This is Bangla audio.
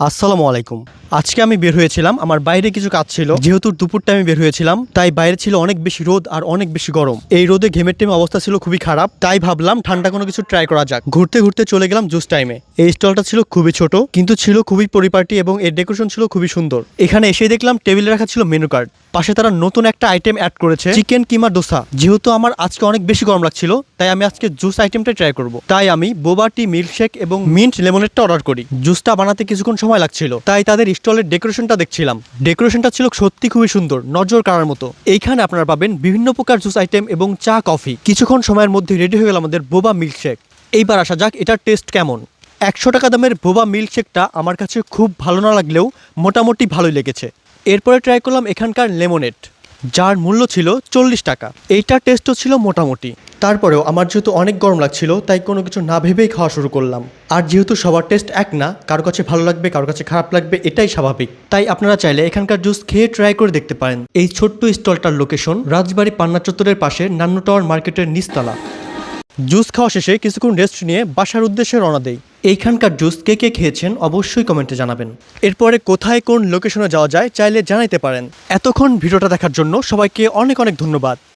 আসসালামু আলাইকুম। আজকে আমি বের হয়েছিলাম, আমার বাইরে কিছু কাজ ছিল। যেহেতু দুপুর টাইমে বের হয়েছিলাম, তাই বাইরে ছিল অনেক বেশি রোদ আর অনেক বেশি গরম। এই রোদে ঘেমের টেমে অবস্থা ছিল খুবই খারাপ, তাই ভাবলাম ঠান্ডা কোনো কিছু ট্রাই করা যাক। ঘুরতে ঘুরতে চলে গেলাম জুস টাইমে। এই স্টলটা ছিল খুবই ছোট, কিন্তু ছিল খুবই পরিপাটি এবং এর ডেকোরেশন ছিল খুবই সুন্দর। এখানে এসে দেখলাম টেবিলে রাখা ছিল মেনু কার্ড, পাশে তারা নতুন একটা আইটেম অ্যাড করেছে, চিকেন কিমা ডোসা। যেহেতু আমার আজকে অনেক বেশি গরম লাগছিল, তাই আমি আজকে জুস আইটেমটা ট্রাই করব। তাই আমি বোবা টি, মিল্কশেক এবং মিন্ট লেমনেডটা অর্ডার করি। জুসটা বানাতে কিছুক্ষণ সময় লাগছিল, তাই তাদের স্টলের ডেকোরেশনটা দেখছিলাম। ডেকোরেশনটা ছিল সত্যি খুবই সুন্দর, নজর কাড়ার মতো। এইখানে আপনারা পাবেন বিভিন্ন প্রকার জুস আইটেম এবং চা, কফি। কিছুক্ষণ সময়ের মধ্যে রেডি হয়ে গেল আমাদের বোবা মিল্কশেক। এইবার আসা যাক এটার টেস্ট কেমন। 100 টাকা দামের বোবা মিল্কশেকটা আমার কাছে খুব ভালো না লাগলেও মোটামুটি ভালোই লেগেছে। এরপরে ট্রাই করলাম এখানকার লেমনেড, যার মূল্য ছিল 40 টাকা। এইটার টেস্টও ছিল মোটামুটি। তারপরেও আমার যেহেতু অনেক গরম লাগছিল, তাই কোনো কিছু না ভেবেই খাওয়া শুরু করলাম। আর যেহেতু সবার টেস্ট এক না, কারো কাছে ভালো লাগবে, কারো কাছে খারাপ লাগবে, এটাই স্বাভাবিক। তাই আপনারা চাইলে এখানকার জুস খেয়ে ট্রাই করে দেখতে পারেন। এই ছোট্ট স্টলটার লোকেশন রাজবাড়ী পান্না চত্বরের পাশে নান্নু টাওয়ার মার্কেটের নিচতলা। জুস খাওয়া শেষে কিছুক্ষণ রেস্ট নিয়ে বাসার উদ্দেশ্যে রওনা দেই। এইখানকার জুস কে কে খেয়েছেন অবশ্যই কমেন্টে জানাবেন। এরপরে কোথায় কোন লোকেশনে যাওয়া যায় চাইলে জানাইতে পারেন। এতক্ষণ ভিডিওটা দেখার জন্য সবাইকে অনেক অনেক ধন্যবাদ।